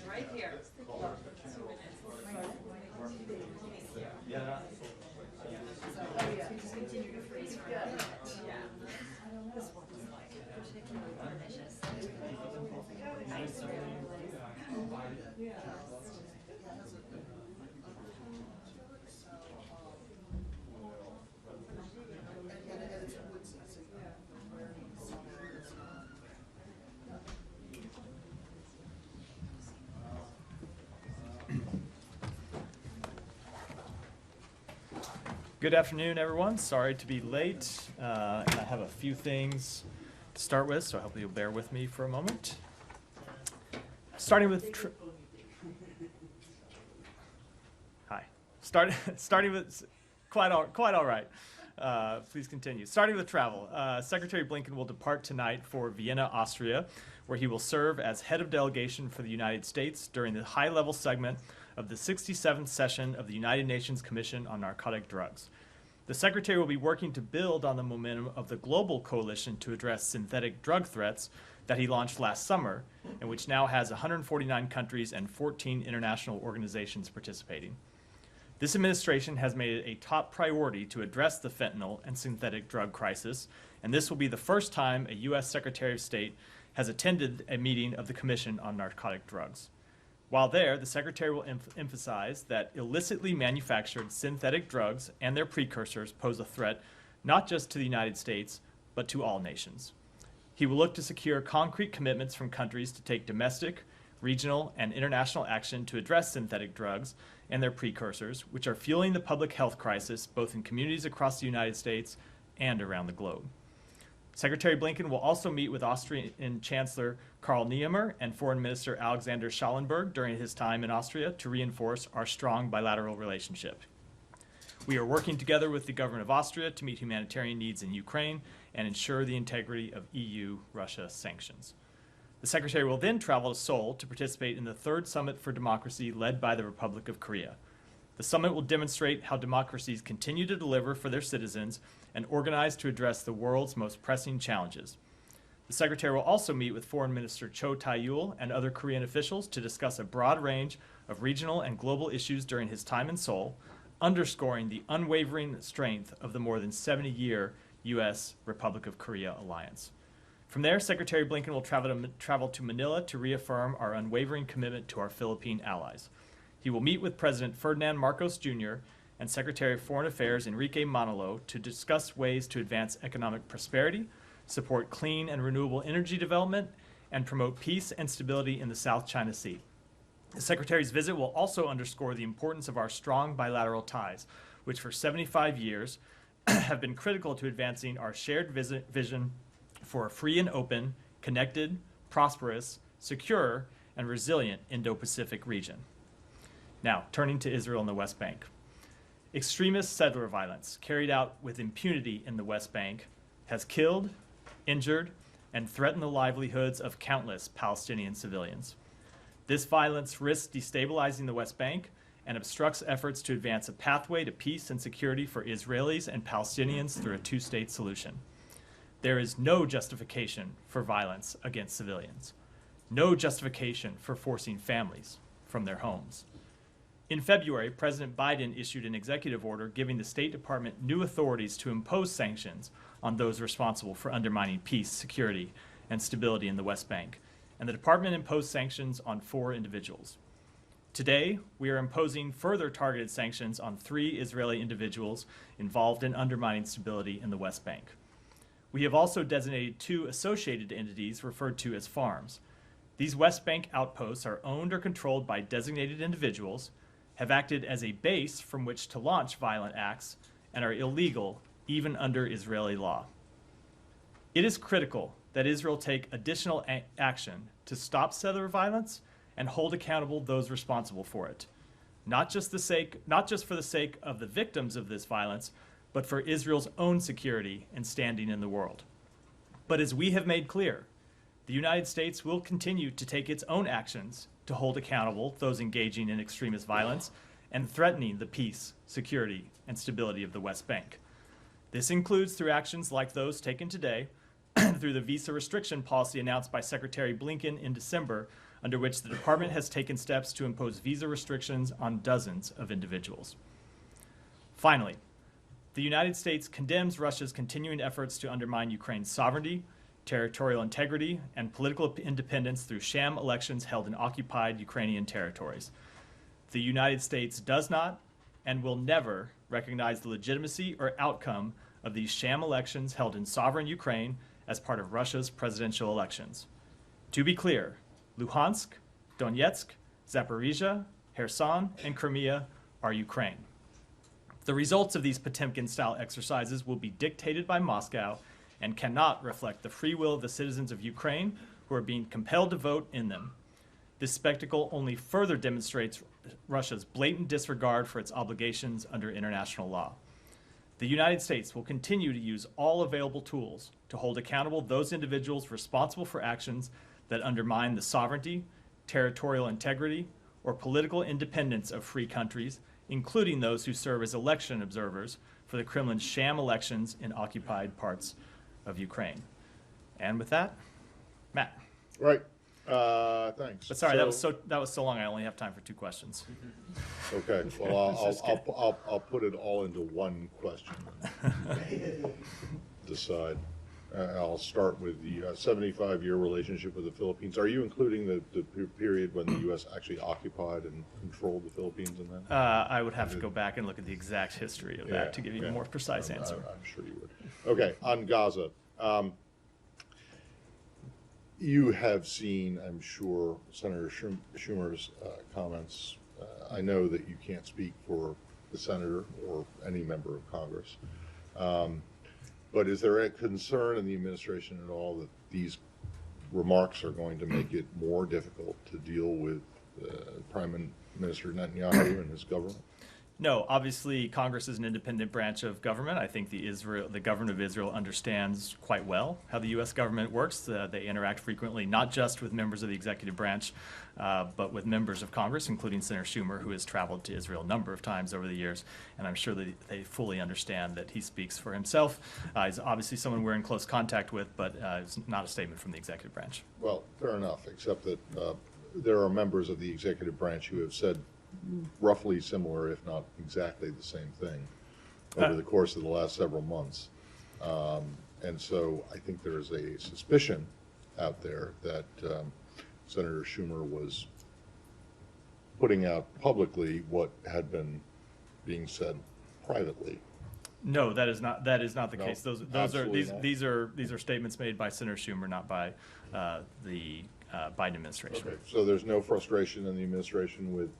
Right here. Yeah. Just continue to freeze for a minute. Yeah. This one is like particularly pernicious. Good afternoon, everyone. Sorry to be late. And I have a few things to start with, so I hope you'll bear with me for a moment. Starting with starting with quite all right. Please continue. Starting with travel, Secretary Blinken will depart tonight for Vienna, Austria, where he will serve as head of delegation for the United States during the high-level segment of the 67th session of the United Nations Commission on Narcotic Drugs. The Secretary will be working to build on the momentum of the global coalition to address synthetic drug threats that he launched last summer, and which now has 149 countries and 14 international organizations participating. This administration has made it a top priority to address the fentanyl and synthetic drug crisis, and this will be the first time a U.S. Secretary of State has attended a meeting of the Commission on Narcotic Drugs. While there, the Secretary will emphasize that illicitly manufactured synthetic drugs and their precursors pose a threat not just to the United States, but to all nations. He will look to secure concrete commitments from countries to take domestic, regional, and international action to address synthetic drugs and their precursors, which are fueling the public health crisis both in communities across the United States and around the globe. Secretary Blinken will also meet with Austrian Chancellor Karl Nehammer and Foreign Minister Alexander Schallenberg during his time in Austria to reinforce our strong bilateral relationship. We are working together with the government of Austria to meet humanitarian needs in Ukraine and ensure the integrity of EU-Russia sanctions. The Secretary will then travel to Seoul to participate in the third Summit for Democracy led by the Republic of Korea. The summit will demonstrate how democracies continue to deliver for their citizens and organize to address the world's most pressing challenges. The Secretary will also meet with Foreign Minister Cho Tae-yul and other Korean officials to discuss a broad range of regional and global issues during his time in Seoul, underscoring the unwavering strength of the more than 70-year U.S. Republic of Korea alliance. From there, Secretary Blinken will travel to Manila to reaffirm our unwavering commitment to our Philippine allies. He will meet with President Ferdinand Marcos Jr. and Secretary of Foreign Affairs Enrique Manalo to discuss ways to advance economic prosperity, support clean and renewable energy development, and promote peace and stability in the South China Sea. The Secretary's visit will also underscore the importance of our strong bilateral ties, which for 75 years have been critical to advancing our shared vision for a free and open, connected, prosperous, secure, and resilient Indo-Pacific region. Now, turning to Israel and the West Bank. Extremist settler violence carried out with impunity in the West Bank has killed, injured, and threatened the livelihoods of countless Palestinian civilians. This violence risks destabilizing the West Bank and obstructs efforts to advance a pathway to peace and security for Israelis and Palestinians through a two-state solution. There is no justification for violence against civilians, no justification for forcing families from their homes. In February, President Biden issued an executive order giving the State Department new authorities to impose sanctions on those responsible for undermining peace, security, and stability in the West Bank, and the department imposed sanctions on 4 individuals. Today, we are imposing further targeted sanctions on 3 Israeli individuals involved in undermining stability in the West Bank. We have also designated 2 associated entities referred to as farms. These West Bank outposts are owned or controlled by designated individuals, have acted as a base from which to launch violent acts, and are illegal even under Israeli law. It is critical that Israel take additional action to stop settler violence and hold accountable those responsible for it, not just for the sake of the victims of this violence, but for Israel's own security and standing in the world. But as we have made clear, the United States will continue to take its own actions to hold accountable those engaging in extremist violence and threatening the peace, security, and stability of the West Bank. This includes through actions like those taken today, through the visa restriction policy announced by Secretary Blinken in December, under which the department has taken steps to impose visa restrictions on dozens of individuals. Finally, the United States condemns Russia's continuing efforts to undermine Ukraine's sovereignty, territorial integrity, and political independence through sham elections held in occupied Ukrainian territories. The United States does not and will never recognize the legitimacy or outcome of these sham elections held in sovereign Ukraine as part of Russia's presidential elections. To be clear, Luhansk, Donetsk, Zaporizhia, Kherson, and Crimea are Ukraine. The results of these Potemkin-style exercises will be dictated by Moscow and cannot reflect the free will of the citizens of Ukraine who are being compelled to vote in them. This spectacle only further demonstrates Russia's blatant disregard for its obligations under international law. The United States will continue to use all available tools to hold accountable those individuals responsible for actions that undermine the sovereignty, territorial integrity, or political independence of free countries, including those who serve as election observers for the Kremlin's sham elections in occupied parts of Ukraine. And with that, Matt. Right. Thanks. But sorry, that was so long. I only have time for 2 questions. Okay. Well, I'll put it all into one question. Decide. I'll start with the 75-year relationship with the Philippines. Are you including the period when the U.S. actually occupied and controlled the Philippines in that? I would have to go back and look at the exact history of that to give you a more precise answer. I'm sure you would. Okay, on Gaza. You have seen, I'm sure, Senator Schumer's comments. I know that you can't speak for the senator or any member of Congress. But is there a concern in the administration at all that these remarks are going to make it more difficult to deal with Prime Minister Netanyahu and his government? No, obviously Congress is an independent branch of government. I think the government of Israel understands quite well how the U.S. government works. They interact frequently, not just with members of the executive branch, but with members of Congress, including Senator Schumer, who has traveled to Israel a number of times over the years. And I'm sure that they fully understand that he speaks for himself. He's obviously someone we're in close contact with, but it's not a statement from the executive branch. Well, fair enough, except that there are members of the executive branch who have said roughly similar, if not exactly the same thing, over the course of the last several months. And so I think there is a suspicion out there that Senator Schumer was putting out publicly what had been being said privately. No, that is not the case. These are statements made by Senator Schumer, not by the Biden administration. Okay, so there's no frustration in the administration with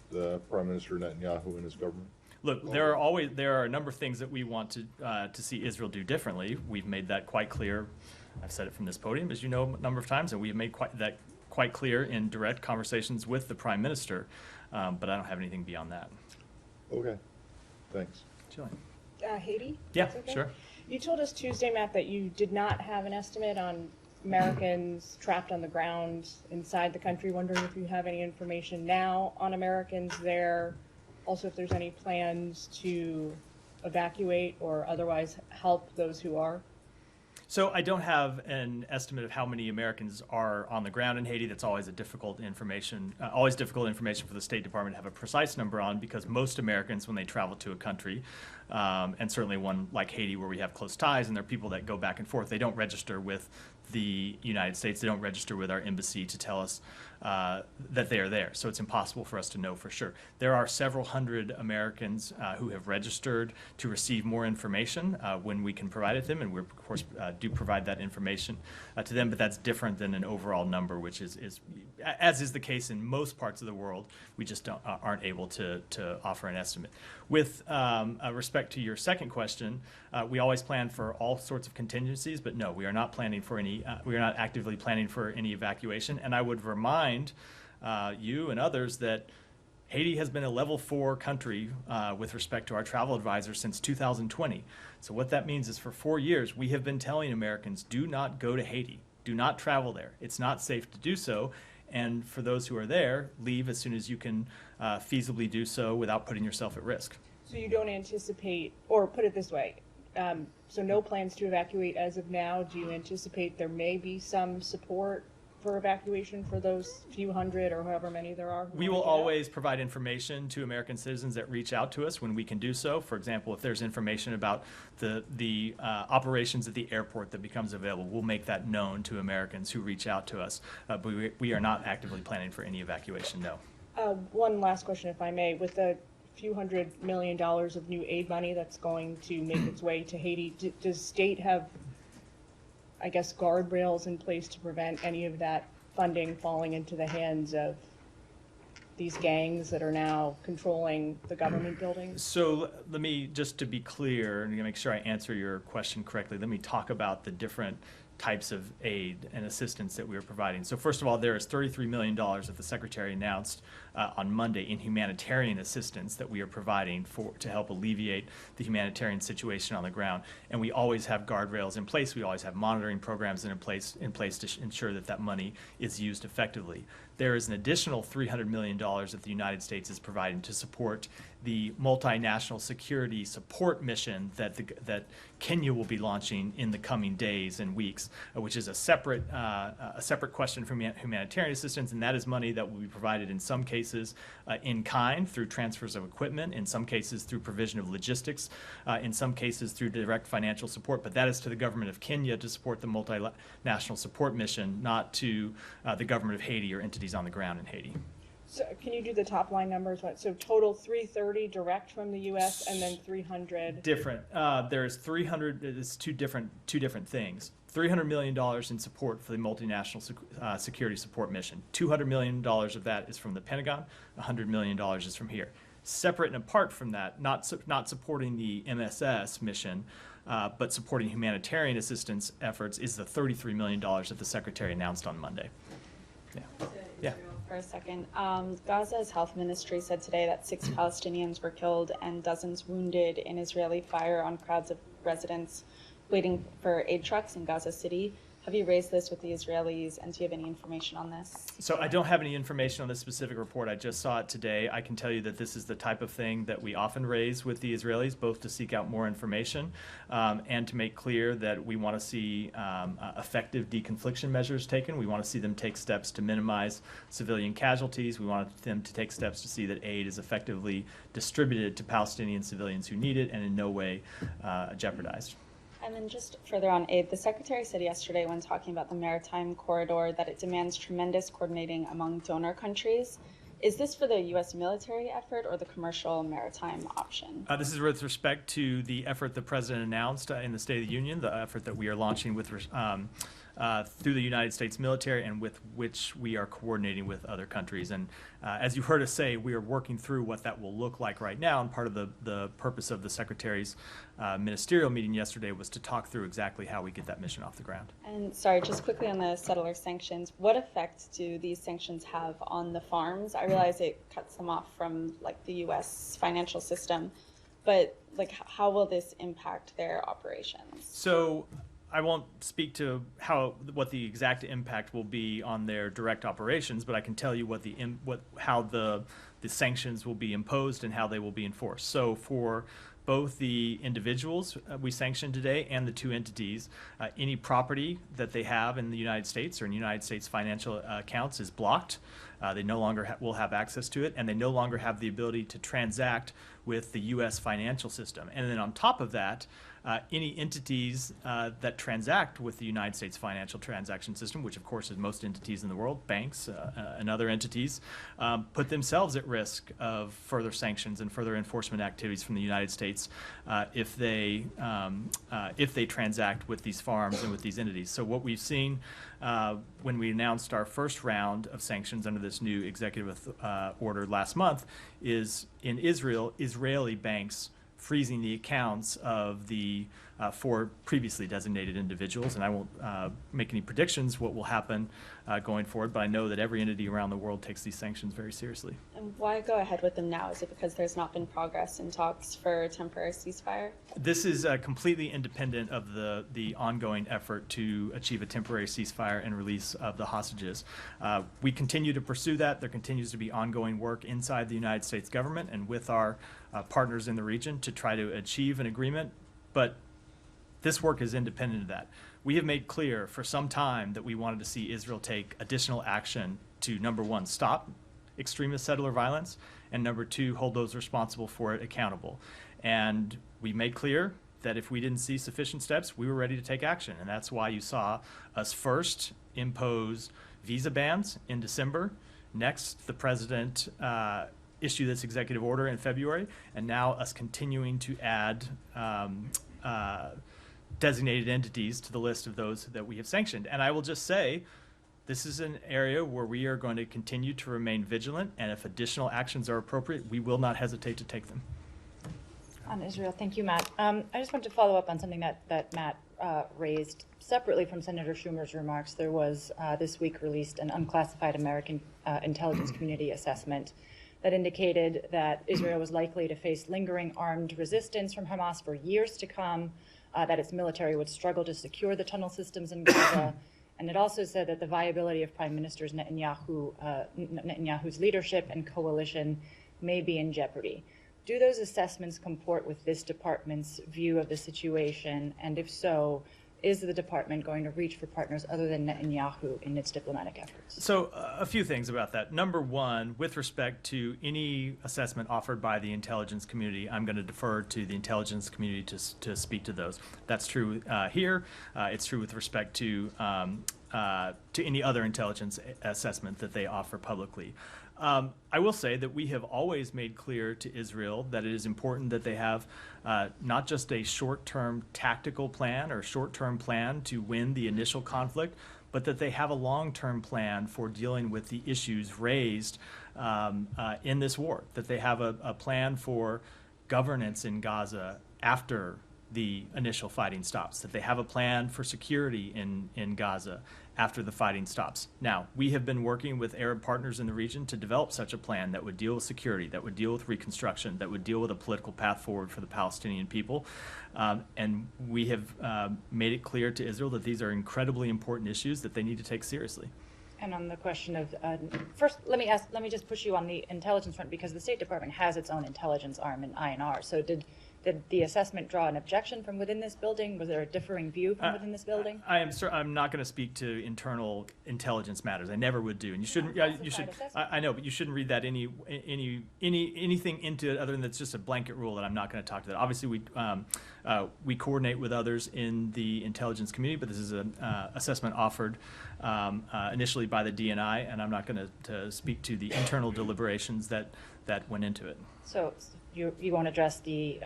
Prime Minister Netanyahu and his government? Look, there are a number of things that we want to see Israel do differently. We've made that quite clear. I've said it from this podium, as you know, a number of times, and we've made that quite clear in direct conversations with the Prime Minister. But I don't have anything beyond that. Okay, thanks. Jillian. Haiti? Yeah, Okay. sure. You told us Tuesday, Matt, that you did not have an estimate on Americans trapped on the ground inside the country. Wondering if you have any information now on Americans there. Also, if there's any plans to evacuate or otherwise help those who are. So I don't have an estimate of how many Americans are on the ground in Haiti. That's always difficult information for the State Department to have a precise number on, because most Americans, when they travel to a country, and certainly one like Haiti where we have close ties and there are people that go back and forth, they don't register with the United States. They don't register with our embassy to tell us that they are there. So it's impossible for us to know for sure. There are several hundred Americans who have registered to receive more information when we can provide it to them, and we of course do provide that information to them, but that's different than an overall number, which is as is the case in most parts of the world. We just aren't able to offer an estimate. With respect to your second question, we always plan for all sorts of contingencies, but no, we are not planning for any. We are not actively planning for any evacuation. And I would remind you and others that Haiti has been a level 4 country with respect to our travel advisors since 2020. So what that means is for 4 years, we have been telling Americans, do not go to Haiti. Do not travel there. It's not safe to do so. and for those who are there, leave as soon as you can feasibly do so without putting yourself at risk. So you don't anticipate, or put it this way, so no plans to evacuate as of now. Do you anticipate there may be some support for evacuation for those few hundred or however many there are? We will always provide information to American citizens that reach out to us when we can do so. For example, if there's information about the operations at the airport that becomes available, we'll make that known to Americans who reach out to us. But we are not actively planning for any evacuation, no. One last question, if I may. With the few $100 million of new aid money that's going to make its way to Haiti, does state have, I guess, guardrails in place to prevent any of that funding falling into the hands of these gangs that are now controlling the government buildings? So let me, just to be clear, and to make sure I answer your question correctly, let me talk about the different types of aid and assistance that we are providing. So first of all, there is $33 million that the Secretary announced on Monday in humanitarian assistance that we are providing to help alleviate the humanitarian situation on the ground. And we always have guardrails in place. We always have monitoring programs in place to ensure that that money is used effectively. There is an additional $300 million that the United States is providing to support the multinational security support mission that Kenya will be launching in the coming days and weeks, which is a separate question from humanitarian assistance, and that is money that will be provided in some cases in kind through transfers of equipment, in some cases through provision of logistics, in some cases through direct financial support, but that is to the government of Kenya to support the multinational support mission, not to the government of Haiti or entities on the ground in Haiti. So can you do the top line numbers? So total 330 direct from the U.S. and then 300. Different. There's 300. It's two different things. $300 million in support for the multinational security support mission. $200 million of that is from the Pentagon. $100 million is from here. Separate and apart from that, not supporting the MSS mission, but supporting humanitarian assistance efforts, is the $33 million that the Secretary announced on Monday. Yeah. Yeah. For a second. Gaza's health ministry said today that 6 Palestinians were killed and dozens wounded in Israeli fire on crowds of residents waiting for aid trucks in Gaza City. Have you raised this with the Israelis, and do you have any information on this? So I don't have any information on this specific report. I just saw it today. I can tell you that this is the type of thing that we often raise with the Israelis, both to seek out more information and to make clear that we want to see effective deconfliction measures taken. We want to see them take steps to minimize civilian casualties. We want them to take steps to see that aid is effectively distributed to Palestinian civilians who need it and in no way jeopardized. And then just further on aid, the Secretary said yesterday when talking about the maritime corridor that it demands tremendous coordinating among donor countries. Is this for the U.S. military effort or the commercial maritime option? This is with respect to the effort the President announced in the State of the Union, the effort that we are launching with through the United States military and with which we are coordinating with other countries. And as you heard us say, we are working through what that will look like right now. And part of the purpose of the Secretary's ministerial meeting yesterday was to talk through exactly how we get that mission off the ground. And sorry, just quickly on the settler sanctions, what effect do these sanctions have on the farms? I realize it cuts them off from like the U.S. financial system, but like how will this impact their operations? So I won't speak to what the exact impact will be on their direct operations, but I can tell you how the sanctions will be imposed and how they will be enforced. So for both the individuals we sanctioned today and the two entities, any property that they have in the United States or in United States financial accounts is blocked. They no longer will have access to it, and they no longer have the ability to transact with the U.S. financial system. And then on top of that, any entities that transact with the United States financial transaction system, which of course is most entities in the world, banks and other entities, put themselves at risk of further sanctions and further enforcement activities from the United States if they transact with these farms and with these entities. So what we've seen when we announced our first round of sanctions under this new executive order last month is in Israel, Israeli banks freezing the accounts of the for previously designated individuals. And I won't make any predictions what will happen going forward, but I know that every entity around the world takes these sanctions very seriously. And why go ahead with them now? Is it because there's not been progress in talks for a temporary ceasefire? This is completely independent of the ongoing effort to achieve a temporary ceasefire and release of the hostages. We continue to pursue that. There continues to be ongoing work inside the United States government and with our partners in the region to try to achieve an agreement, but this work is independent of that. We have made clear for some time that we wanted to see Israel take additional action to, number one, stop extremist settler violence, and number two, hold those responsible for it accountable. And we made clear that if we didn't see sufficient steps, we were ready to take action. And that's why you saw us first impose visa bans in December. Next, the president issue this executive order in February, and now us continuing to add designated entities to the list of those that we have sanctioned. And I will just say, this is an area where we are going to continue to remain vigilant, and if additional actions are appropriate, we will not hesitate to take them. On Israel, thank you, Matt. I just want to follow up on something that Matt raised separately from Senator Schumer's remarks. There was this week released an unclassified American intelligence community assessment that indicated that Israel was likely to face lingering armed resistance from Hamas for years to come, that its military would struggle to secure the tunnel systems in Gaza, and it also said that the viability of Prime Minister Netanyahu's leadership and coalition may be in jeopardy. Do those assessments comport with this department's view of the situation? And if so, is the department going to reach for partners other than Netanyahu in its diplomatic efforts? So a few things about that. Number one, with respect to any assessment offered by the intelligence community, I'm going to defer to the intelligence community to speak to those. That's true here. It's true with respect to any other intelligence assessment that they offer publicly. I will say that we have always made clear to Israel that it is important that they have not just a short-term tactical plan or short-term plan to win the initial conflict, but that they have a long-term plan for dealing with the issues raised in this war, that they have a plan for governance in Gaza after the initial fighting stops, that they have a plan for security in Gaza after the fighting stops. Now, we have been working with Arab partners in the region to develop such a plan that would deal with security, that would deal with reconstruction, that would deal with a political path forward for the Palestinian people. And we have made it clear to Israel that these are incredibly important issues that they need to take seriously. And on the question of, first, let me just push you on the intelligence front, because the State Department has its own intelligence arm in INR. So did the assessment draw an objection from within this building? Was there a differing view from within this building? I'm not going to speak to internal intelligence matters. I never would do, and you shouldn't. Yeah, you should. I know, but you shouldn't read that anything into it other than that's just a blanket rule that I'm not going to talk to that. Obviously, we coordinate with others in the intelligence community, but this is an assessment offered initially by the DNI, and I'm not going to speak to the internal deliberations that went into it. So you won't address the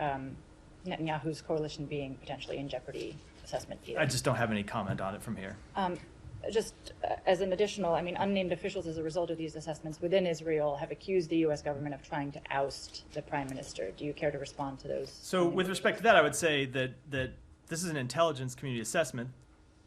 Netanyahu's coalition being potentially in jeopardy assessment either? I just don't have any comment on it from here. Just as an additional, unnamed officials as a result of these assessments within Israel have accused the U.S. government of trying to oust the prime minister. Do you care to respond to those? So with respect to that, I would say that this is an intelligence community assessment,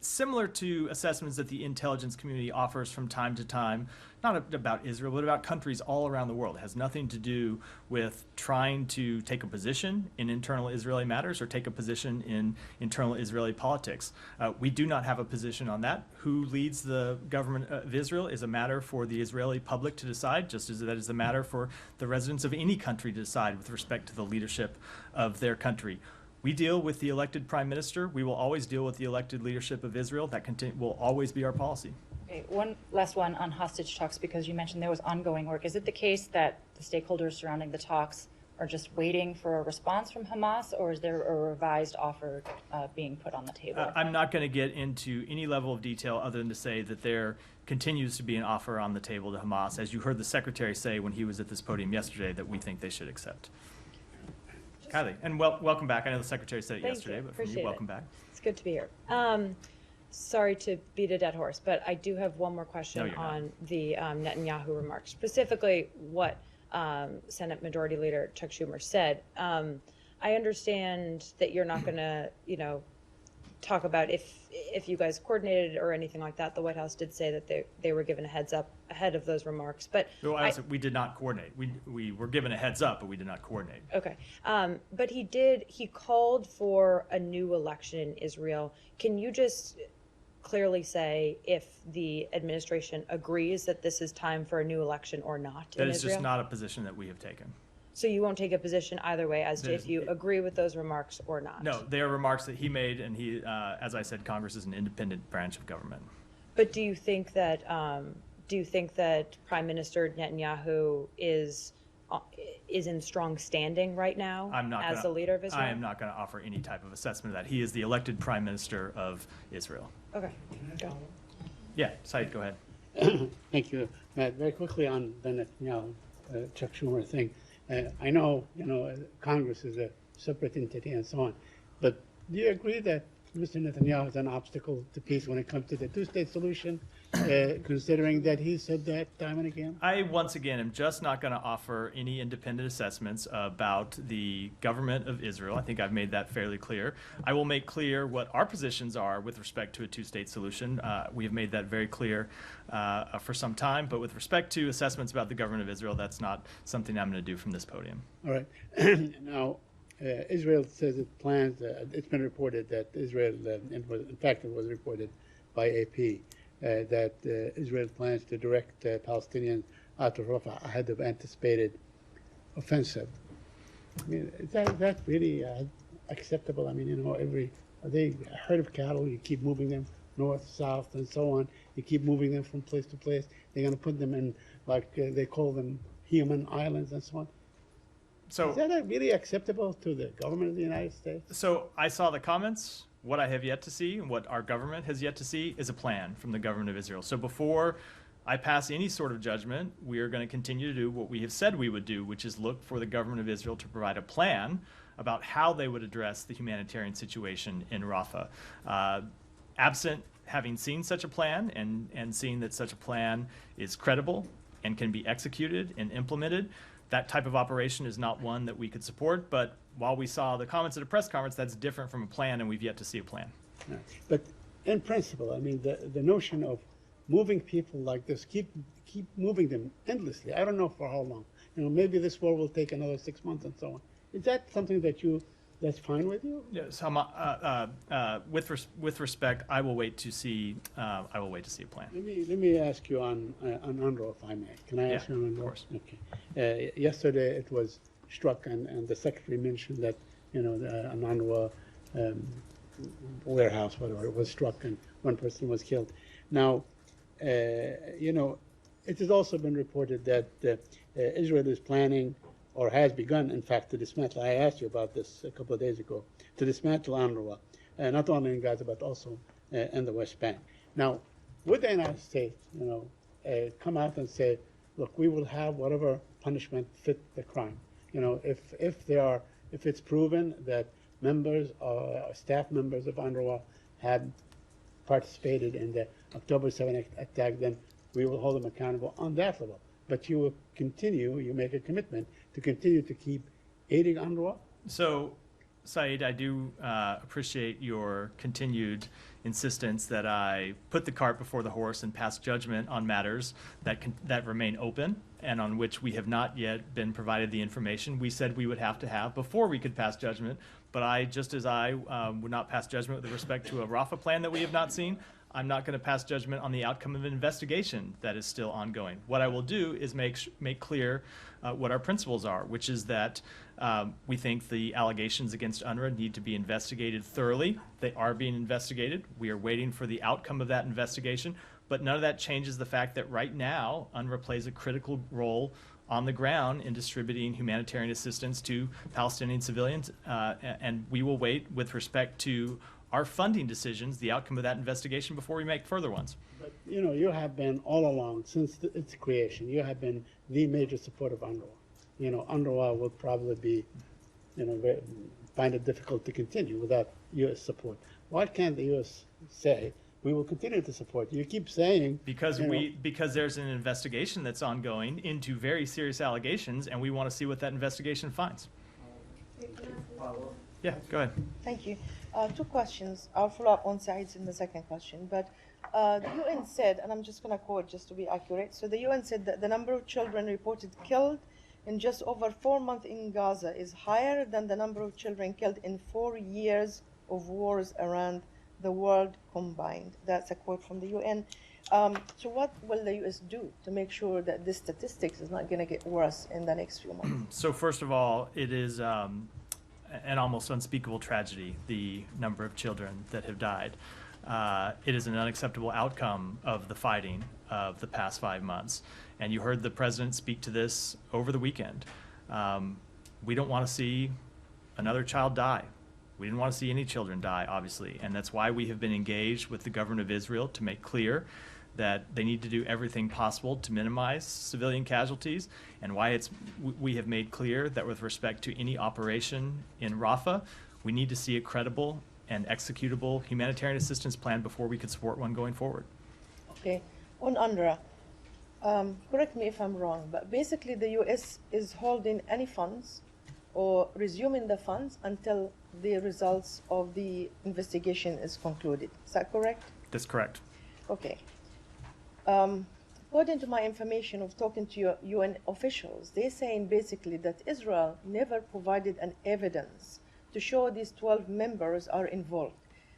similar to assessments that the intelligence community offers from time to time, not about Israel, but about countries all around the world. It has nothing to do with trying to take a position in internal Israeli matters or take a position in internal Israeli politics. We do not have a position on that. Who leads the government of Israel is a matter for the Israeli public to decide, just as that is a matter for the residents of any country to decide with respect to the leadership of their country. We deal with the elected prime minister. We will always deal with the elected leadership of Israel. That will always be our policy. Okay, one last one on hostage talks, because you mentioned there was ongoing work. Is it the case that the stakeholders surrounding the talks are just waiting for a response from Hamas, or is there a revised offer being put on the table? I'm not going to get into any level of detail other than to say that there continues to be an offer on the table to Hamas, as you heard the secretary say when he was at this podium yesterday, that we think they should accept. Kylie, and welcome back. I know the secretary said it yesterday, but for you, welcome back. It's good to be here. Sorry to beat a dead horse, but I do have one more question on the Netanyahu remarks, specifically what Senate Majority Leader Chuck Schumer said. I understand that you're not going to, talk about if you guys coordinated or anything like that. The White House did say that they were given a heads up ahead of those remarks, but We did not coordinate. We were given a heads up, but we did not coordinate. okay. But he called for a new election in Israel. Can you just clearly say if the administration agrees that this is time for a new election or not That in is Israel? just not a position that we have taken. So you won't take a position either way as to if you agree with those remarks or not? No, they are remarks that he made, and as I said, Congress is an independent branch of government. But do you think that Prime Minister Netanyahu is in strong standing right now as the leader of Israel? I am not going to offer any type of assessment of that. He is the elected Prime Minister of Israel. Okay. Go. Yeah, Said, go ahead. Thank you, Matt. Very quickly on the Netanyahu, Chuck Schumer thing. I know, Congress is a separate entity and so on, but do you agree that Mr. Netanyahu is an obstacle to peace when it comes to the two-state solution, considering that he said that time and again? I, once again, am just not going to offer any independent assessments about the government of Israel. I think I've made that fairly clear. I will make clear what our positions are with respect to a two-state solution. We have made that very clear for some time, but with respect to assessments about the government of Israel, that's not something I'm going to do from this podium. All right. Now, Israel says it plans, it's been reported that Israel, in fact, it was reported by AP, that Israel plans to direct Palestinians out of Rafah ahead of anticipated offensive. I mean, is that really acceptable? I mean, are they a herd of cattle? You keep moving them north, south, and so on. You keep moving them from place to place. They're going to put them in, they call them human islands and so on. So, is that really acceptable to the government of the United States? So I saw the comments. What I have yet to see, and what our government has yet to see, is a plan from the government of Israel. So before I pass any sort of judgment, we are going to continue to do what we have said we would do, which is look for the government of Israel to provide a plan about how they would address the humanitarian situation in Rafah. Absent having seen such a plan and seeing that such a plan is credible and can be executed and implemented, that type of operation is not one that we could support, but while we saw the comments at a press conference, that's different from a plan, and we've yet to see a plan. Yeah. But in principle, I mean, the notion of moving people like this, keep moving them endlessly, I don't know for how long. Maybe this war will take another 6 months and so on. Is that something that's fine with you? Yes, with respect, I will wait to see. I will wait to see a plan. Let me ask you on UNRWA, if I may. Can I ask you on UNRWA? Of course. Okay. Yesterday it was struck, and the secretary mentioned that an UNRWA warehouse, whatever, it was struck, and one person was killed. Now, it has also been reported that Israel is planning, or has begun, in fact, to dismantle. I asked you about this a couple of days ago, to dismantle UNRWA, not only in Gaza, but also in the West Bank. Now, would the United States, come out and say, look, we will have whatever punishment fit the crime? If it's proven that staff members of UNRWA had participated in the October 7th attack, then we will hold them accountable on that level. But you make a commitment to continue to keep aiding UNRWA? So, Saeed, I do appreciate your continued insistence that I put the cart before the horse and pass judgment on matters that remain open and on which we have not yet been provided the information we said we would have to have before we could pass judgment. But just as I would not pass judgment with respect to a Rafah plan that we have not seen, I'm not going to pass judgment on the outcome of an investigation that is still ongoing. What I will do is make clear what our principles are, which is that we think the allegations against UNRWA need to be investigated thoroughly. They are being investigated. We are waiting for the outcome of that investigation. But none of that changes the fact that right now, UNRWA plays a critical role on the ground in distributing humanitarian assistance to Palestinian civilians. And we will wait with respect to our funding decisions, the outcome of that investigation, before we make further ones. But you have been all along, since its creation, you have been the major supporter of UNRWA. UNRWA will probably be, find it difficult to continue without U.S. support. Why can't the U.S. say, we will continue to support you? You keep saying... Because there's an investigation that's ongoing into very serious allegations, and we want to see what that investigation finds. Yeah, go ahead. Thank you. Two questions. I'll follow up on Saeed's in the second question. But the UN said, and I'm just going to quote just to be accurate. So the UN said that the number of children reported killed in just over 4 months in Gaza is higher than the number of children killed in 4 years of wars around the world combined. That's a quote from the UN. So what will the US do to make sure that this statistics is not going to get worse in the next few months? So first of all, it is an almost unspeakable tragedy, the number of children that have died. It is an unacceptable outcome of the fighting of the past 5 months. And you heard the president speak to this over the weekend. We don't want to see another child die. We didn't want to see any children die, obviously. And that's why we have been engaged with the government of Israel to make clear that they need to do everything possible to minimize civilian casualties, and why we have made clear that with respect to any operation in Rafah, we need to see a credible and executable humanitarian assistance plan before we could support one going forward. Okay. On UNRWA, correct me if I'm wrong, but basically the US is holding any funds or resuming the funds until the results of the investigation is concluded. Is that correct? That's correct. Okay. According to my information of talking to UN officials, they're saying basically that Israel never provided an evidence to show these 12 members are involved.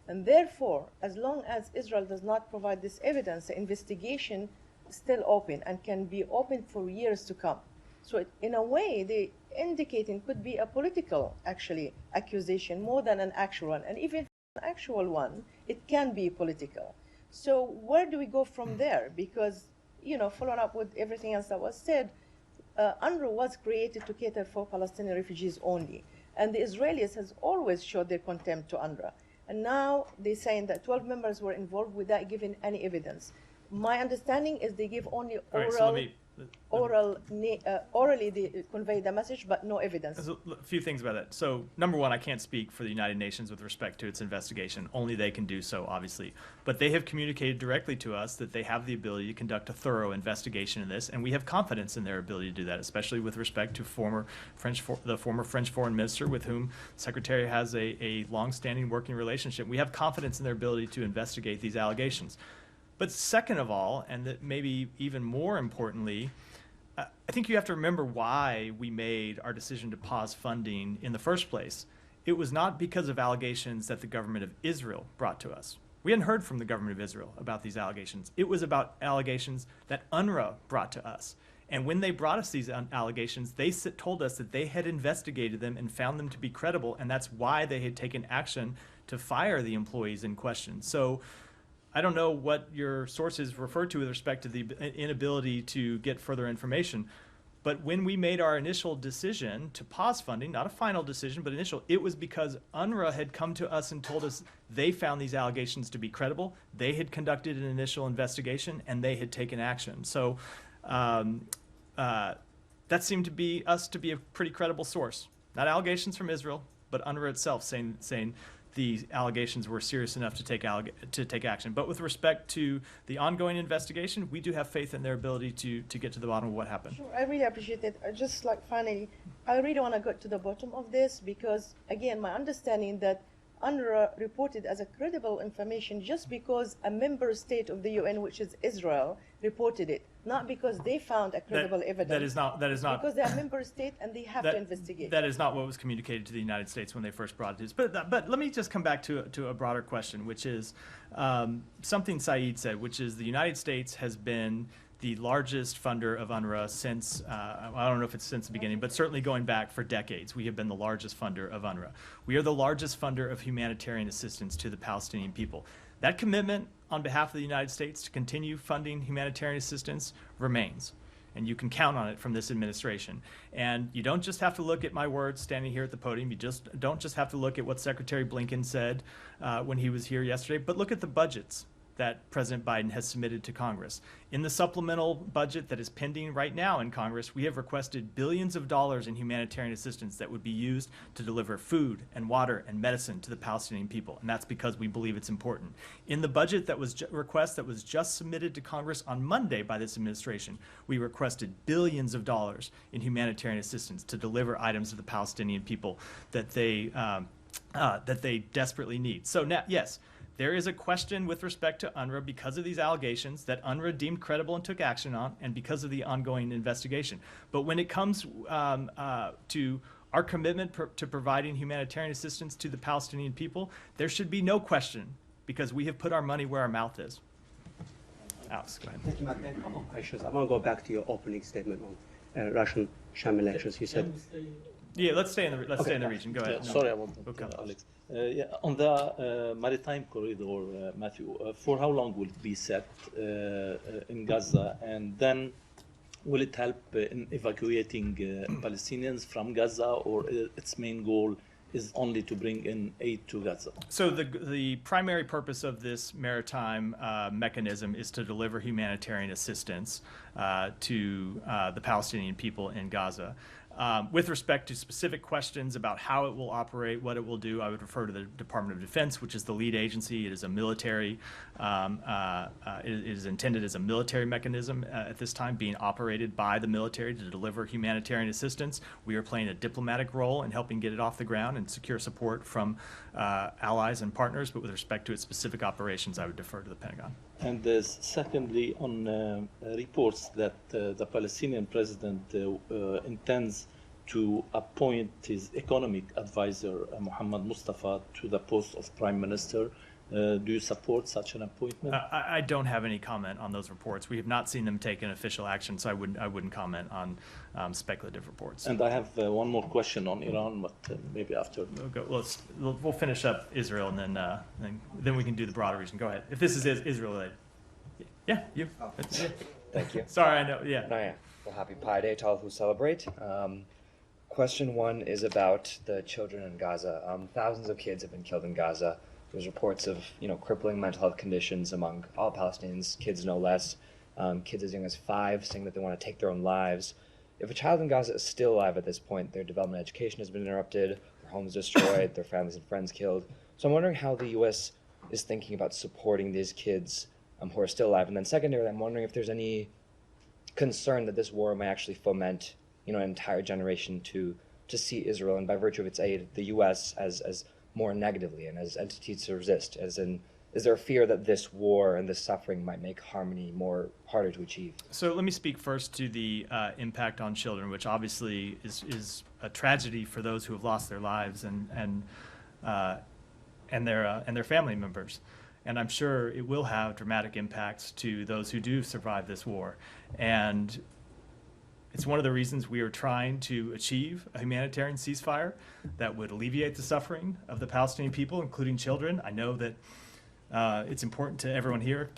And therefore, as long as Israel does not provide this evidence, the investigation is still open and can be open for years to come. So in a way, they indicating could be a political, actually, accusation more than an actual one. And even an actual one, it can be political. So where do we go from there? Because, following up with everything else that was said, UNRWA was created to cater for Palestinian refugees only. And the Israelis has always showed their contempt to UNRWA. And now they're saying that 12 members were involved without giving any evidence. My understanding is they give only orally they convey the message, but no evidence. There's a few things about that. So, number one, I can't speak for the United Nations with respect to its investigation. Only they can do so, obviously. But they have communicated directly to us that they have the ability to conduct a thorough investigation in this, and we have confidence in their ability to do that, especially with respect to the former French foreign minister with whom the Secretary has a long-standing working relationship. We have confidence in their ability to investigate these allegations. But second of all, and that maybe even more importantly, I think you have to remember why we made our decision to pause funding in the first place. It was not because of allegations that the government of Israel brought to us. We hadn't heard from the government of Israel about these allegations. It was about allegations that UNRWA brought to us. And when they brought us these allegations, they told us that they had investigated them and found them to be credible, and that's why they had taken action to fire the employees in question. So I don't know what your sources refer to with respect to the inability to get further information, but when we made our initial decision to pause funding, not a final decision, but initial, it was because UNRWA had come to us and told us they found these allegations to be credible, they had conducted an initial investigation, and they had taken action. So that seemed to be a pretty credible source. Not allegations from Israel, but UNRWA itself saying the allegations were serious enough to take action. But with respect to the ongoing investigation, we do have faith in their ability to get to the bottom of what happened. Sure, I really appreciate it. Just like finally, I really want to get to the bottom of this because, again, my understanding that UNRWA reported as a credible information just because a member state of the UN, which is Israel, reported it, not because they found a credible evidence. That is not. Because they are a member state and they have to investigate. That is not what was communicated to the United States when they first brought it to us. But let me just come back to a broader question, which is something Saeed said, which is the United States has been the largest funder of UNRWA since, I don't know if it's since the beginning, but certainly going back for decades, we have been the largest funder of UNRWA. We are the largest funder of humanitarian assistance to the Palestinian people. That commitment on behalf of the United States to continue funding humanitarian assistance remains. And you can count on it from this administration. And you don't just have to look at my words standing here at the podium. You don't just have to look at what Secretary Blinken said when he was here yesterday, but look at the budgets that President Biden has submitted to Congress. In the supplemental budget that is pending right now in Congress, we have requested billions of dollars in humanitarian assistance that would be used to deliver food and water and medicine to the Palestinian people, and that's because we believe it's important. In the budget that was request that was just submitted to Congress on Monday by this administration, we requested billions of dollars in humanitarian assistance to deliver items to the Palestinian people that they desperately need. So now, yes, there is a question with respect to UNRWA because of these allegations that UNRWA deemed credible and took action on, and because of the ongoing investigation. But when it comes to our commitment to providing humanitarian assistance to the Palestinian people, there should be no question because we have put our money where our mouth is. Alex, go ahead. Thank you, Matt. A couple of questions. I want to go back to your opening statement on Russian sham elections. You said. Yeah, let's stay in the region. Go ahead. Sorry, I want Okay. Alex. On the maritime corridor, Matthew, for how long will it be set in Gaza, and then will it help in evacuating Palestinians from Gaza, or its main goal is only to bring in aid to Gaza? So the primary purpose of this maritime mechanism is to deliver humanitarian assistance to the Palestinian people in Gaza. With respect to specific questions about how it will operate, what it will do, I would refer to the Department of Defense, which is the lead agency. It is a military, it is intended as a military mechanism at this time, being operated by the military to deliver humanitarian assistance. We are playing a diplomatic role in helping get it off the ground and secure support from allies and partners, but with respect to its specific operations, I would defer to the Pentagon. And secondly, on reports that the Palestinian president intends to appoint his economic advisor, Mohammed Mustafa, to the post of prime minister. Do you support such an appointment? I don't have any comment on those reports. We have not seen them take an official action, so I wouldn't comment on speculative reports. And I have one more question on Iran, but maybe after. We'll finish up Israel, and then we can do the broader region. Go ahead. If this is Israel related. Yeah, you. Thank you. Sorry, I know. Yeah. No, yeah. Well, happy Pi Day to all who celebrate. Question one is about the children in Gaza. Thousands of kids have been killed in Gaza. There's reports of crippling mental health conditions among all Palestinians, kids no less. Kids as young as 5 saying that they want to take their own lives. If a child in Gaza is still alive at this point, their development education has been interrupted, their homes destroyed, their families and friends killed. So I'm wondering how the U.S. is thinking about supporting these kids who are still alive. And then secondarily, I'm wondering if there's any concern that this war may actually foment an entire generation to see Israel, and by virtue of its aid, the U.S. as more negatively and as entities to resist, as in, is there a fear that this war and this suffering might make harmony harder to achieve? So let me speak first to the impact on children, which obviously is a tragedy for those who have lost their lives and their family members. And I'm sure it will have dramatic impacts to those who do survive this war. And it's one of the reasons we are trying to achieve a humanitarian ceasefire that would alleviate the suffering of the Palestinian people, including children. I know that it's important to everyone here,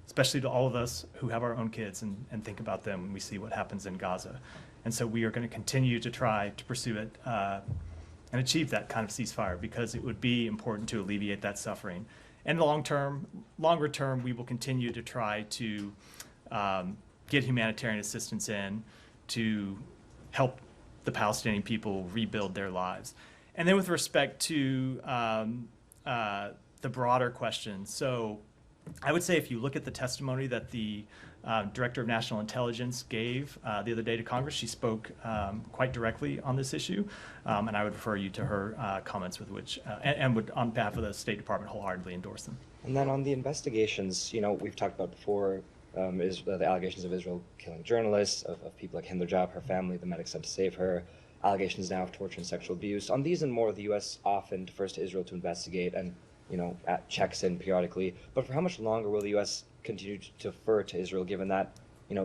especially to all of us who have our own kids and think about them when we see what happens in Gaza. And so we are going to continue to try to pursue it and achieve that kind of ceasefire because it would be important to alleviate that suffering. And longer term, we will continue to try to get humanitarian assistance in to help the Palestinian people rebuild their lives. And then with respect to the broader question, so I would say if you look at the testimony that the Director of National Intelligence gave the other day to Congress, she spoke quite directly on this issue, and I would refer you to her comments with which, and would on behalf of the State Department wholeheartedly endorse them. And then on the investigations, we've talked about before, is the allegations of Israel killing journalists, of people like Hind Rajab, her family, the medics sent to save her, allegations now of torture and sexual abuse. On these and more, the U.S. often defers to Israel to investigate and, checks in periodically. But for how much longer will the U.S. continue to defer to Israel, given that,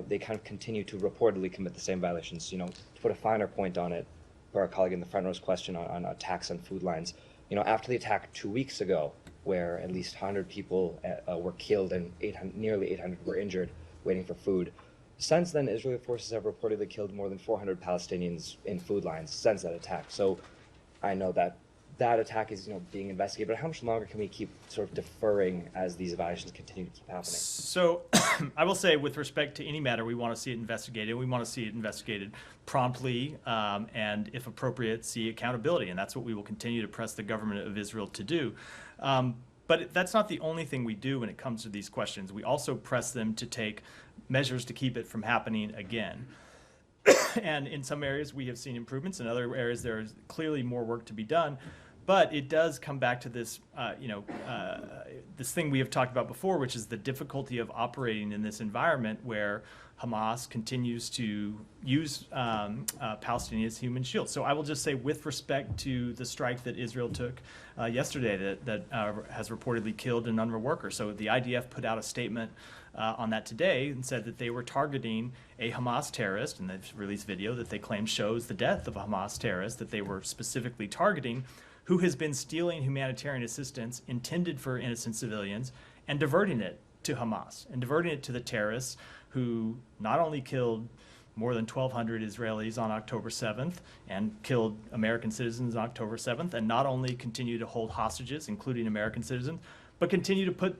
they kind of continue to reportedly commit the same violations? To put a finer point on it, for our colleague in the front row's question on attacks on food lines, after the attack 2 weeks ago, where at least 100 people were killed and nearly 800 were injured waiting for food. Since then, Israeli forces have reportedly killed more than 400 Palestinians in food lines since that attack. So I know that that attack is, being investigated, but how much longer can we keep sort of deferring as these violations continue to keep happening? So I will say, with respect to any matter, we want to see it investigated. We want to see it investigated promptly, and if appropriate, see accountability. And that's what we will continue to press the government of Israel to do. But that's not the only thing we do when it comes to these questions. We also press them to take measures to keep it from happening again. And in some areas we have seen improvements. In other areas there is clearly more work to be done. But it does come back to this, this thing we have talked about before, which is the difficulty of operating in this environment where Hamas continues to use Palestinians as human shields. So I will just say, with respect to the strike that Israel took yesterday that has reportedly killed an UNRWA worker. So the IDF put out a statement on that today and said that they were targeting a Hamas terrorist, and they've released video that they claim shows the death of a Hamas terrorist that they were specifically targeting, who has been stealing humanitarian assistance intended for innocent civilians and diverting it to Hamas and diverting it to the terrorists who not only killed more than 1,200 Israelis on October 7th and killed American citizens on October 7th, and not only continue to hold hostages, including American citizens, but continue to put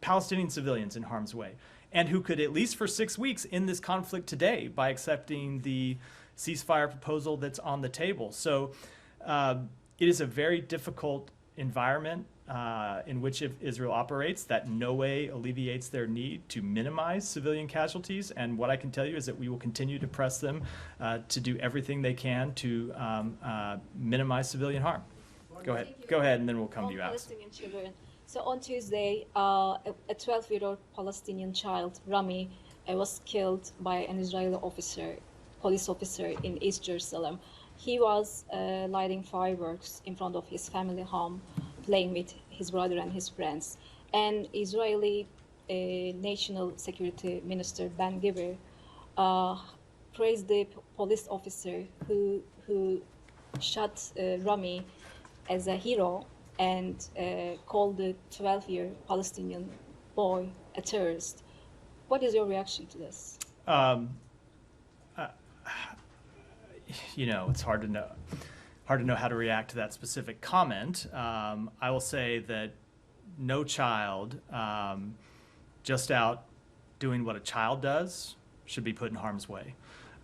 Palestinian civilians in harm's way, and who could, at least for 6 weeks, end this conflict today by accepting the ceasefire proposal that's on the table. So it is a very difficult environment in which Israel operates that in no way alleviates their need to minimize civilian casualties. And what I can tell you is that we will continue to press them to do everything they can to minimize civilian harm. Go ahead, and then we'll come to you, Alex. Palestinian children. So on Tuesday, a 12-year-old Palestinian child, Rami, was killed by an Israeli police officer in East Jerusalem. He was lighting fireworks in front of his family home, playing with his brother and his friends. And Israeli National Security Minister Ben Gvir praised the police officer who shot Rami as a hero, and called the 12-year Palestinian boy a terrorist. What is your reaction to this? It's hard to know how to react to that specific comment. I will say that no child just out doing what a child does should be put in harm's way,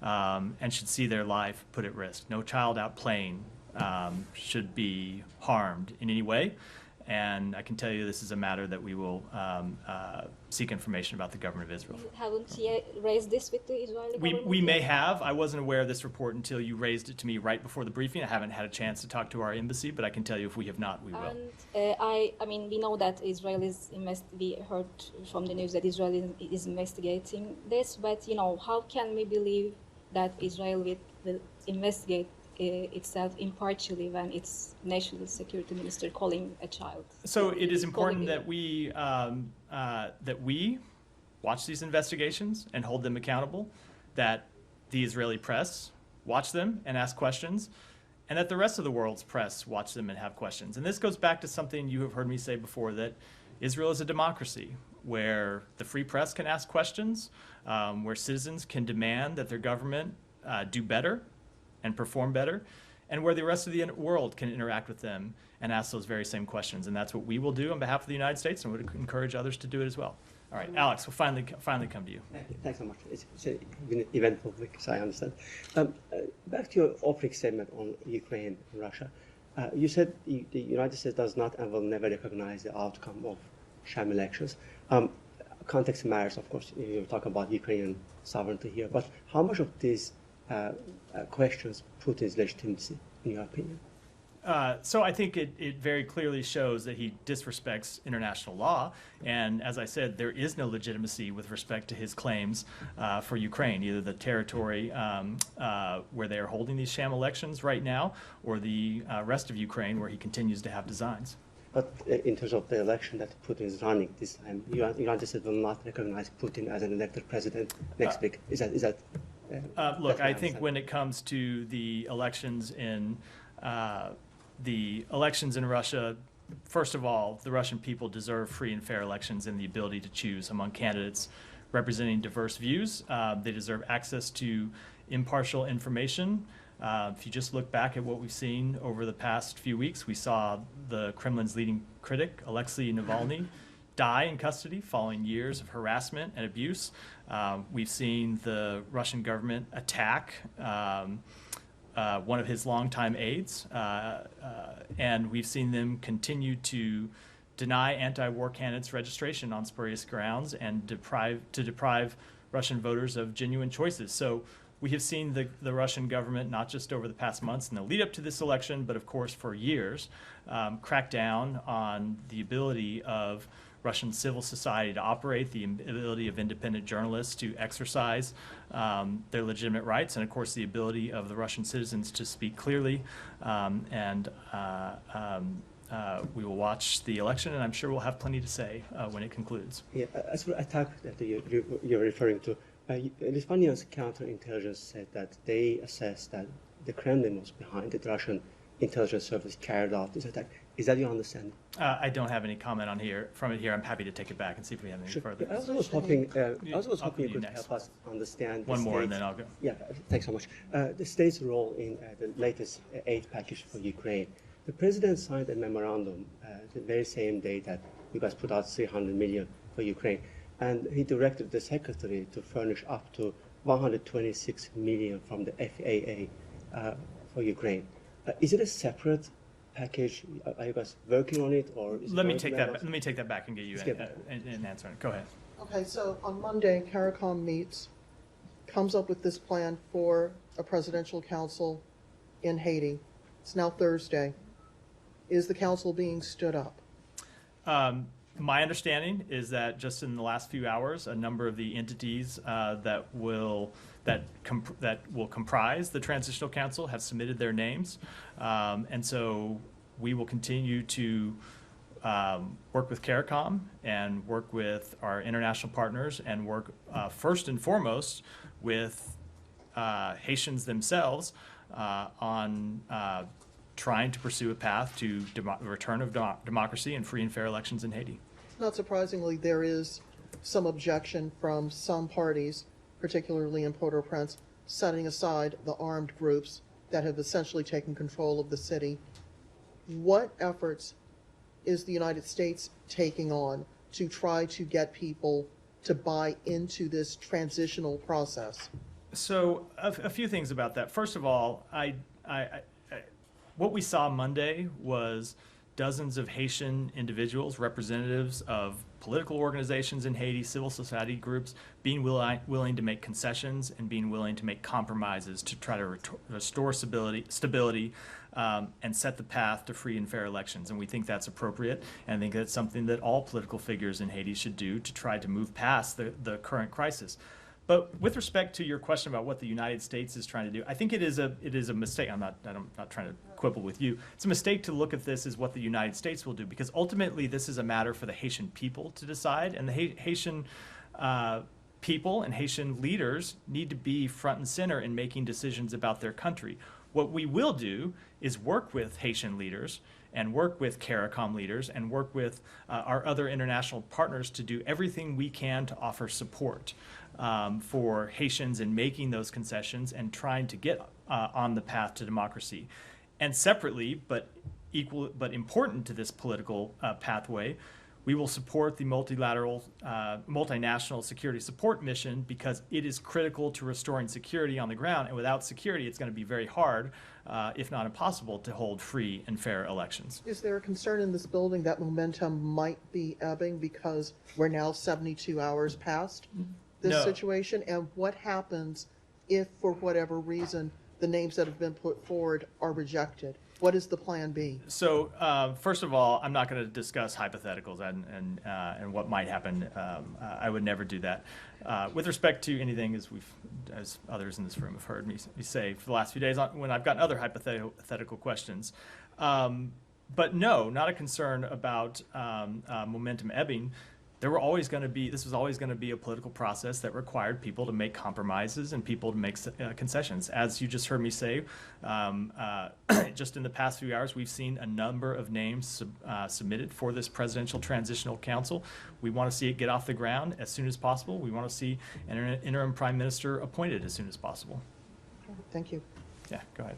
and should see their life put at risk. No child out playing should be harmed in any way. And I can tell you this is a matter that we will seek information about the government of Israel. Haven't you raised this with the Israeli government? We may have. I wasn't aware of this report until you raised it to me right before the briefing. I haven't had a chance to talk to our embassy, but I can tell you if we have not, we will. And we know that Israel we heard from the news that Israel is investigating this, but how can we believe that Israel will investigate itself impartially when its national security minister calling a child? So it is important that we watch these investigations and hold them accountable, that the Israeli press watch them and ask questions, and that the rest of the world's press watch them and have questions. And this goes back to something you have heard me say before, that Israel is a democracy where the free press can ask questions, where citizens can demand that their government do better and perform better, and where the rest of the world can interact with them and ask those very same questions. And that's what we will do on behalf of the United States, and would encourage others to do it as well. All right, Alex, we'll finally come to you. Thanks so much. It's an eventful week, so I understand. Back to your opening statement on Ukraine and Russia. You said the United States does not and will never recognize the outcome of sham elections. Context matters, of course. You're talking about Ukrainian sovereignty here, but how much of these questions Putin's legitimacy, in your opinion? So I think it very clearly shows that he disrespects international law. And as I said, there is no legitimacy with respect to his claims for Ukraine, either the territory where they are holding these sham elections right now, or the rest of Ukraine where he continues to have designs. But in terms of the election that Putin is running this time, the United States will not recognize Putin as an elected president next week. Is that look, I think when it comes to the elections in Russia, first of all, the Russian people deserve free and fair elections and the ability to choose among candidates representing diverse views. They deserve access to impartial information. If you just look back at what we've seen over the past few weeks, we saw the Kremlin's leading critic, Alexei Navalny, die in custody following years of harassment and abuse. We've seen the Russian government attack one of his longtime aides, and we've seen them continue to deny anti-war candidates registration on spurious grounds and deprive Russian voters of genuine choices. So we have seen the Russian government, not just over the past months in the lead up to this election, but of course for years, crack down on the ability of Russian civil society to operate, the ability of independent journalists to exercise their legitimate rights, and of course the ability of the Russian citizens to speak clearly. We will watch the election, and I'm sure we'll have plenty to say when it concludes. Yeah, as for attack that you're referring to, Lithuania's counterintelligence said that they assessed that the Kremlin was behind it. The Russian intelligence service carried out this attack. Is that your understanding? I don't have any comment on from it here. I'm happy to take it back and see if we have any further. I also was hoping you could help us understand one more, and then I'll go. Yeah, thanks so much. The state's role in the latest aid package for Ukraine. The president signed a memorandum the very same day that you guys put out $300 million for Ukraine, and he directed the secretary to furnish up to $126 million from the FAA for Ukraine. Is it a separate package? Are you guys working on it, or is let me take that back and get you an answer on it. Go ahead. Okay, so on Monday, CARICOM meets, comes up with this plan for a presidential council in Haiti. It's now Thursday. Is the council being stood up? My understanding is that just in the last few hours, a number of the entities that will comprise the Transitional Council have submitted their names, and so we will continue to work with CARICOM and work with our international partners and work first and foremost with Haitians themselves on trying to pursue a path to return of democracy and free and fair elections in Haiti. Not surprisingly, there is some objection from some parties, particularly in Port-au-Prince, setting aside the armed groups that have essentially taken control of the city. What efforts is the United States taking on to try to get people to buy into this transitional process? So a few things about that. First of all, what we saw Monday was dozens of Haitian individuals, representatives of political organizations in Haiti, civil society groups, being willing to make concessions and being willing to make compromises to try to restore stability and set the path to free and fair elections. And we think that's appropriate, and I think that's something that all political figures in Haiti should do to try to move past the current crisis. But with respect to your question about what the United States is trying to do, I think it is a mistake. I'm not trying to quibble with you. It's a mistake to look at this as what the United States will do, because ultimately this is a matter for the Haitian people to decide, and the Haitian people and Haitian leaders need to be front and center in making decisions about their country. What we will do is work with Haitian leaders and work with CARICOM leaders and work with our other international partners to do everything we can to offer support for Haitians in making those concessions and trying to get on the path to democracy. And separately, but important to this political pathway, we will support the multilateral, multinational security support mission, because it is critical to restoring security on the ground. And without security, it's going to be very hard, if not impossible, to hold free and fair elections. Is there a concern in this building that momentum might be ebbing because we're now 72 hours past this situation? And what happens if, for whatever reason, the names that have been put forward are rejected? What is the plan B? So, first of all, I'm not going to discuss hypotheticals and what might happen. I would never do that. With respect to anything, as others in this room have heard me say for the last few days, when I've gotten other hypothetical questions. But no, not a concern about momentum ebbing. This was always going to be a political process that required people to make compromises and people to make concessions. As you just heard me say, just in the past few hours, we've seen a number of names submitted for this Presidential Transitional Council. We want to see it get off the ground as soon as possible. We want to see an interim prime minister appointed as soon as possible. Thank you. Yeah, go ahead.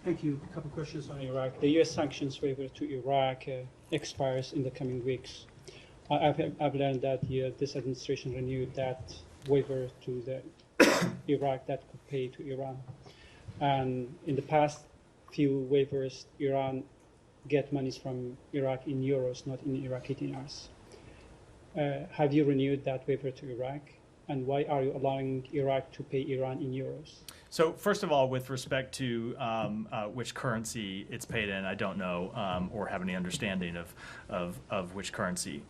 Thank you. A couple questions on Iraq. The U.S. sanctions waiver to Iraq expires in the coming weeks. I've learned that this administration renewed that waiver to the Iraq that could pay to Iran. And in the past few waivers, Iran get monies from Iraq in euros, not in Iraqi dinars. Have you renewed that waiver to Iraq? And why are you allowing Iraq to pay Iran in euros? So first of all, with respect to which currency it's paid in, I don't know or have any understanding of which currency.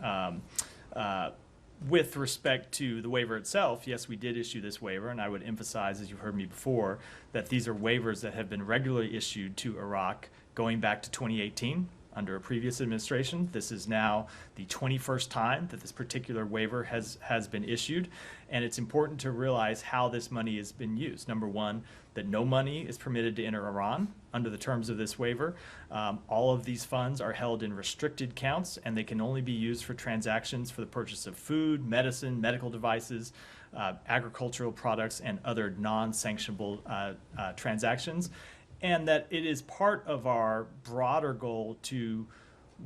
With respect to the waiver itself, yes, we did issue this waiver, and I would emphasize, as you've heard me before, that these are waivers that have been regularly issued to Iraq going back to 2018 under a previous administration. This is now the 21st time that this particular waiver has been issued, and it's important to realize how this money has been used. Number one, that no money is permitted to enter Iran under the terms of this waiver. All of these funds are held in restricted accounts, and they can only be used for transactions for the purchase of food, medicine, medical devices, agricultural products, and other non-sanctionable transactions. And that it is part of our broader goal to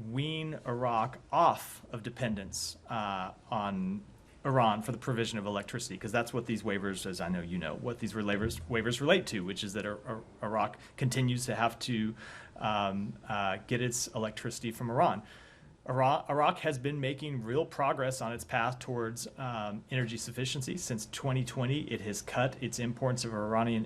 wean Iraq off of dependence on Iran for the provision of electricity, because that's what these waivers, as I know you know, what these waivers relate to, which is that Iraq continues to have to get its electricity from Iran. Iraq has been making real progress on its path towards energy sufficiency. Since 2020, it has cut its imports of Iranian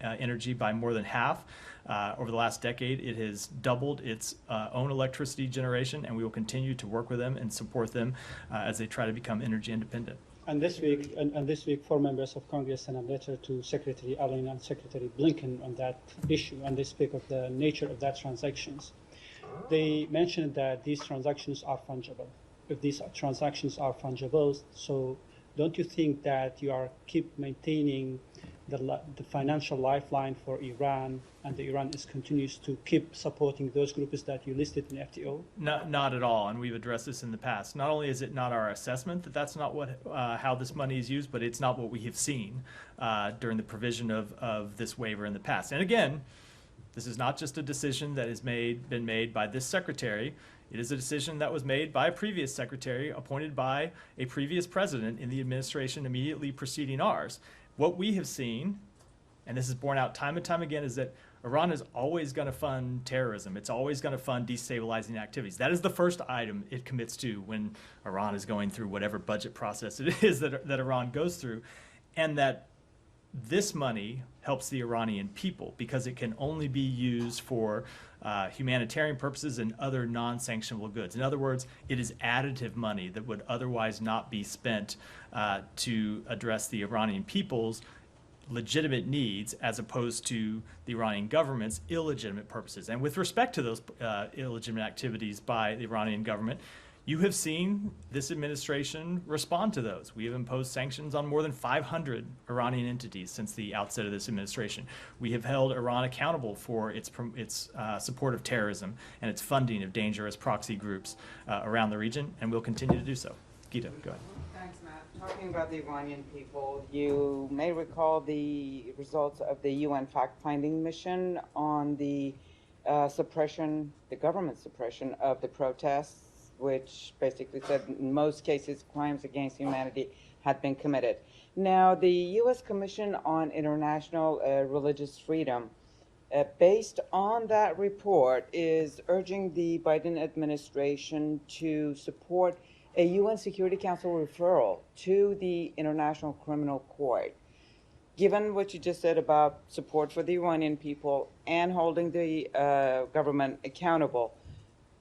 energy by more than half. Over the last decade, it has doubled its own electricity generation, and we will continue to work with them and support them as they try to become energy independent. And this week, 4 members of Congress sent a letter to Secretary Allen and Secretary Blinken on that issue, and they speak of the nature of that transactions. They mentioned that these transactions are fungible. If these transactions are fungible, so don't you think that you are keep maintaining the financial lifeline for Iran, and the Iran continues to keep supporting those groups that you listed in FTO? Not at all, and we've addressed this in the past. Not only is it not our assessment that that's not what how this money is used, but it's not what we have seen during the provision of this waiver in the past. And again, this is not just a decision that has been made by this secretary. It is a decision that was made by a previous secretary appointed by a previous president in the administration immediately preceding ours. What we have seen, and this is borne out time and time again, is that Iran is always going to fund terrorism. It's always going to fund destabilizing activities. That is the first item it commits to when Iran is going through whatever budget process it is that Iran goes through. And that this money helps the Iranian people because it can only be used for humanitarian purposes and other non-sanctionable goods. In other words, it is additive money that would otherwise not be spent to address the Iranian people's legitimate needs as opposed to the Iranian government's illegitimate purposes. And with respect to those illegitimate activities by the Iranian government, you have seen this administration respond to those. We have imposed sanctions on more than 500 Iranian entities since the outset of this administration. We have held Iran accountable for its support of terrorism and its funding of dangerous proxy groups around the region, and we'll continue to do so. Gita, go ahead. Thanks, Matt. Talking about the Iranian people, you may recall the results of the UN fact-finding mission on the suppression, the government suppression of the protests, which basically said in most cases crimes against humanity had been committed. Now, the U.S. Commission on International Religious Freedom, based on that report, is urging the Biden administration to support a UN Security Council referral to the International Criminal Court. Given what you just said about support for the Iranian people and holding the government accountable,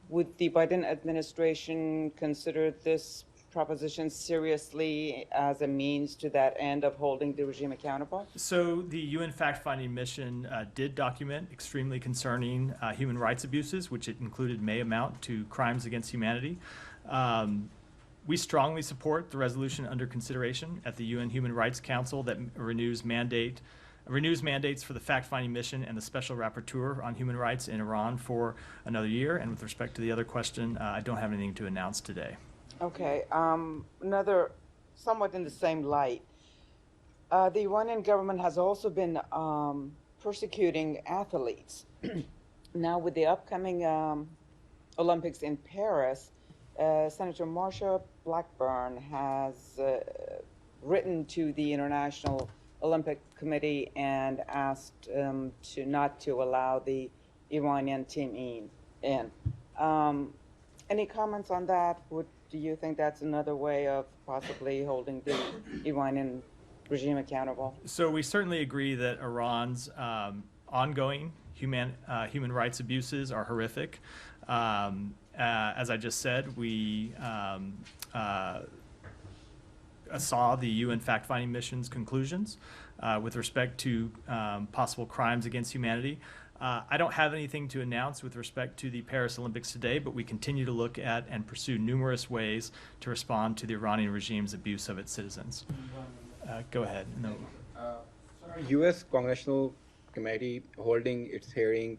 would the Biden administration consider this proposition seriously as a means to that end of holding the regime accountable? So the UN fact-finding mission did document extremely concerning human rights abuses, which it included may amount to crimes against humanity. We strongly support the resolution under consideration at the UN Human Rights Council that renews mandates for the fact-finding mission and the special rapporteur on human rights in Iran for another year. And with respect to the other question, I don't have anything to announce today. Okay. Another, somewhat in the same light, the Iranian government has also been persecuting athletes. Now, with the upcoming Olympics in Paris, Senator Marsha Blackburn has written to the International Olympic Committee and asked not to allow the Iranian team in. Any comments on that? Do you think that's another way of possibly holding the Iranian regime accountable? So we certainly agree that Iran's ongoing human rights abuses are horrific. As I just said, we saw the UN fact-finding mission's conclusions with respect to possible crimes against humanity. I don't have anything to announce with respect to the Paris Olympics today, but we continue to look at and pursue numerous ways to respond to the Iranian regime's abuse of its citizens. Go ahead. No. U.S. Congressional Committee holding its hearing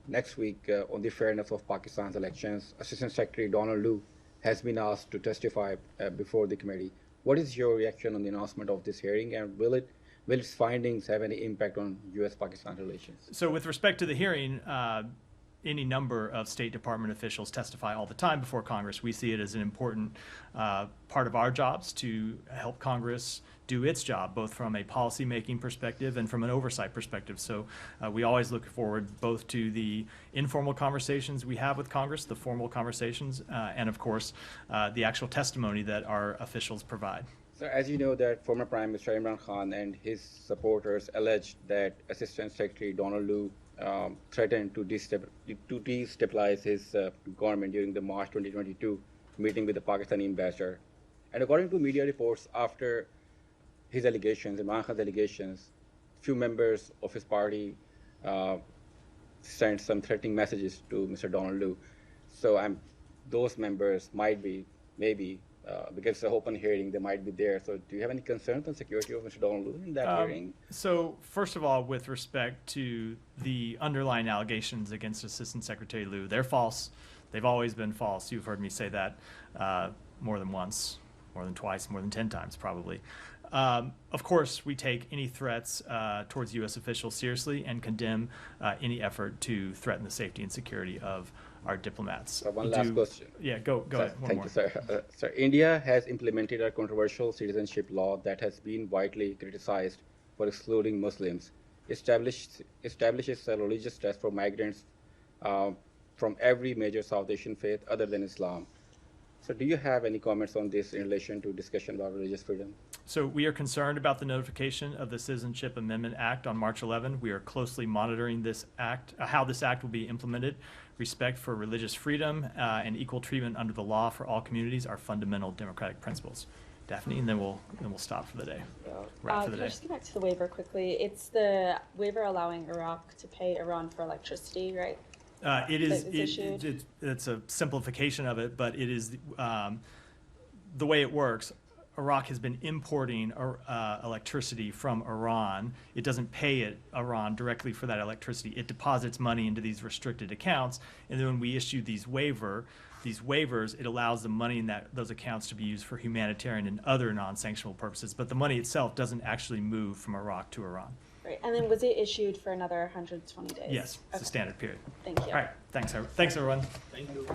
next week on the fairness of Pakistan's elections. Assistant Secretary Donald Lu has been asked to testify before the committee. What is your reaction on the announcement of this hearing, and will its findings have any impact on U.S.-Pakistan relations? So with respect to the hearing, any number of State Department officials testify all the time before Congress. We see it as an important part of our jobs to help Congress do its job, both from a policy-making perspective and from an oversight perspective. So we always look forward both to the informal conversations we have with Congress, the formal conversations, and of course, the actual testimony that our officials provide. So as you know, that former Prime Minister Imran Khan and his supporters alleged that Assistant Secretary Donald Lu threatened to destabilize his government during the March 2022 meeting with the Pakistani ambassador. And according to media reports, after his allegations, Imran Khan's allegations, few members of his party sent some threatening messages to Mr. Donald Lu. So those members might be, maybe, because it's an open hearing, they might be there. So do you have any concerns on security of Mr. Donald Lu in that hearing? So first of all, with respect to the underlying allegations against Assistant Secretary Lu, they're false. They've always been false. You've heard me say that more than once, more than twice, more than 10 times probably. Of course, we take any threats towards U.S. officials seriously and condemn any effort to threaten the safety and security of our diplomats. So one last question. Yeah, go ahead. Thank you, sir. Sir, India has implemented a controversial citizenship law that has been widely criticized for excluding Muslims. Establishes a religious test for migrants from every major South Asian faith other than Islam. So do you have any comments on this in relation to discussion about religious freedom? So we are concerned about the notification of the Citizenship Amendment Act on March 11. We are closely monitoring this act, how this act will be implemented. Respect for religious freedom and equal treatment under the law for all communities are fundamental democratic principles. Daphne, and then we'll stop for the day. Wrap for the Can I day. just get back to the waiver quickly? It's the waiver allowing Iraq to pay Iran for electricity, right? It's a simplification of it, but it is the way it works. Iraq has been importing electricity from Iran. It doesn't pay Iran directly for that electricity. It deposits money into these restricted accounts, and then when we issue these waivers, it allows the money in those accounts to be used for humanitarian and other non-sanctionable purposes. But the money itself doesn't actually move from Iraq to Iran. Right, and then was it issued for another 120 days? Yes, it's a standard period. Thank you. All right, thanks everyone. Thank you.